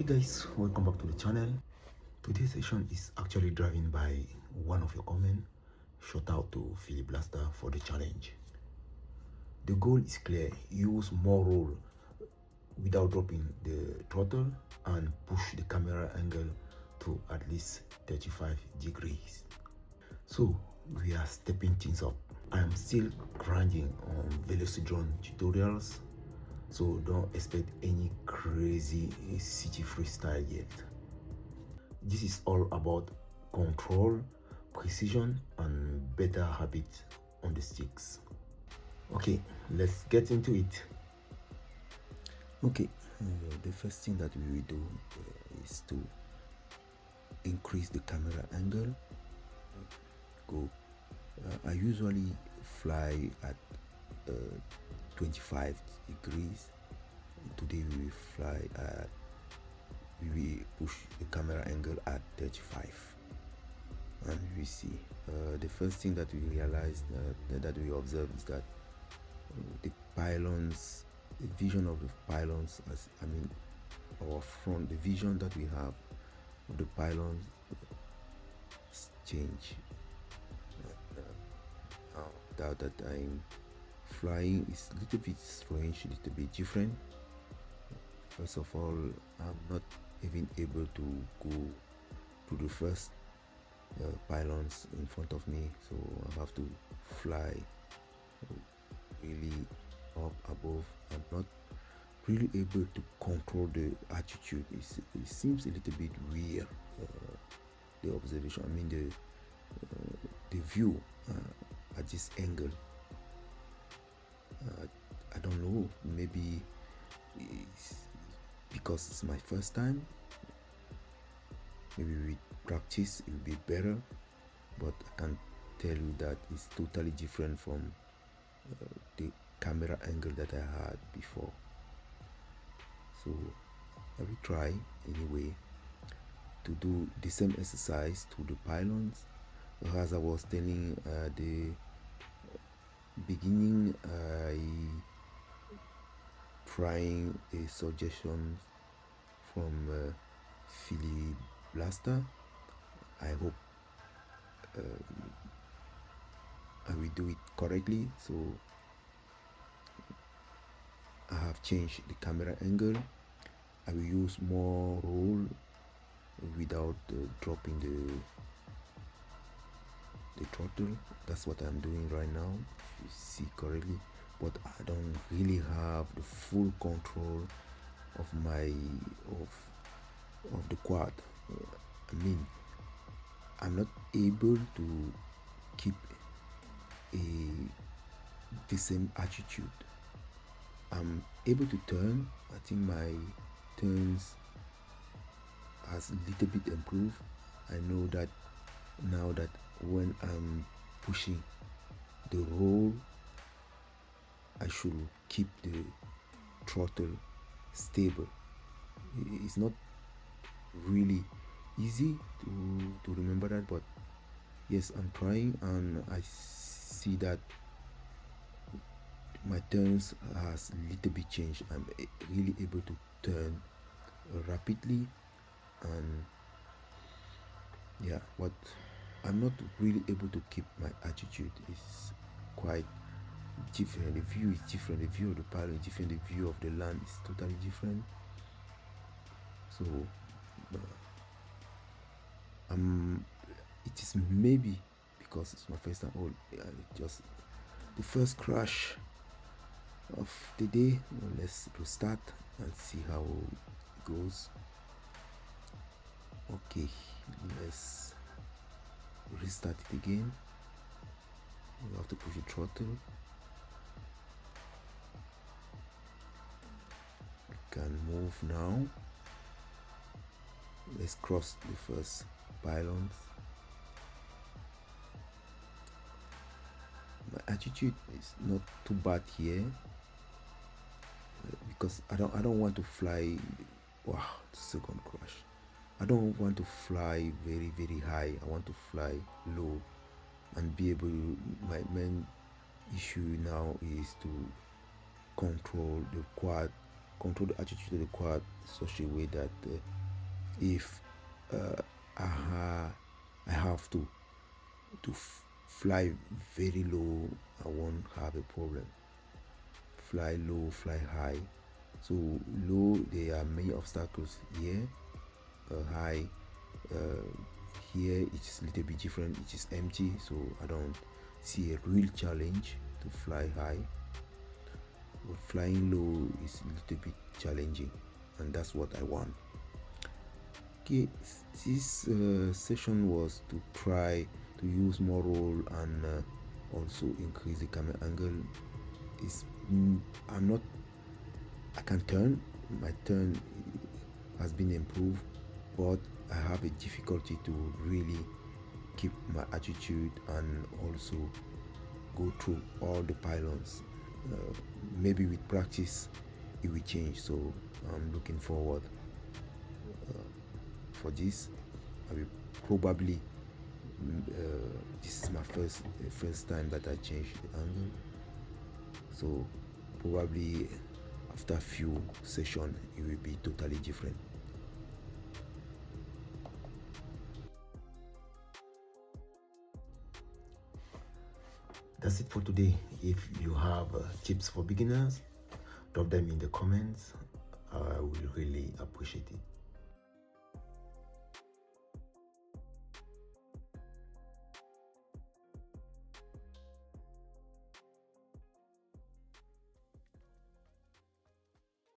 Hey guys, welcome back to the channel. Today's session is actually driven by one of your comments. Shout out to Philip Blaster for the challenge. The goal is clear: use more roll without dropping the throttle and push the camera angle to at least 35 degrees. So we are stepping things up. I am still grinding on Velocidrone tutorials, so don't expect any crazy city freestyle yet. This is all about control, precision, and better habit on the sticks. Okay, let's get into it. Okay, the first thing that we will do is to increase the camera angle. I usually fly at 25 degrees. Today we will push the camera angle at 35, and we see the first thing that we realized that we observed is that the pylons, the vision of the pylons, our front, the vision that we have of the pylons change. Now that I'm flying is a little bit strange, a little bit different. First of all, I'm not even able to go to the first pylons in front of me, so I have to fly really up above. I'm not really able to control the attitude. It seems a little bit weird, the observation, the view at this angle. I don't know, maybe it's because it's my first time. Maybe with practice it will be better, but I can tell you that it's totally different from the camera angle that I had before. So I will try anyway to do the same exercise to the pylons. As I was telling the beginning, I trying a suggestion from Philip Blaster. I hope I will do it correctly. So I have changed the camera angle. I will use more roll without dropping the throttle. That's what I'm doing right now, if you see correctly, but I don't really have the full control of the quad. I'm not able to keep the same attitude. I'm able to turn. I think my turns has a little bit improved. I know that now that when I'm pushing the roll, I should keep the throttle stable. It's not really easy to remember that, but yes, I'm trying, and I see that my turns has a little bit changed. I'm really able to turn rapidly, and yeah, what I'm not really able to keep my attitude. Is quite different. The view is different. The view of the pilot is different. The view of the land is totally different. So it is maybe because it's my first time. Just the first crash of the day. Let's restart and see how it goes. Okay, let's restart it again. We have to push the throttle. We can move now. Let's cross the first pylons. My attitude is not too bad here because I don't want to fly. Wow, second crash. I don't want to fly very high. I want to fly low and be able. My main issue now is to control the quad control the attitude of the quad such a way that if I have to fly very low, I won't have a problem. Fly low, fly high. So low, there are many obstacles here. High, here it's a little bit different. It is empty, so I don't see a real challenge to fly high. But flying low is a little bit challenging, and that's what I want. Okay, this session was to try to use more roll and also increase the camera angle. I can turn. My turn has been improved, but I have a difficulty to really keep my attitude and also go through all the pylons. Maybe with practice it will change, so I'm looking forward for this. I will probably this is my first time that I changed the angle, so probably after a few sessions it will be totally different. That's it for today. If you have tips for beginners, drop them in the comments. I will really appreciate it.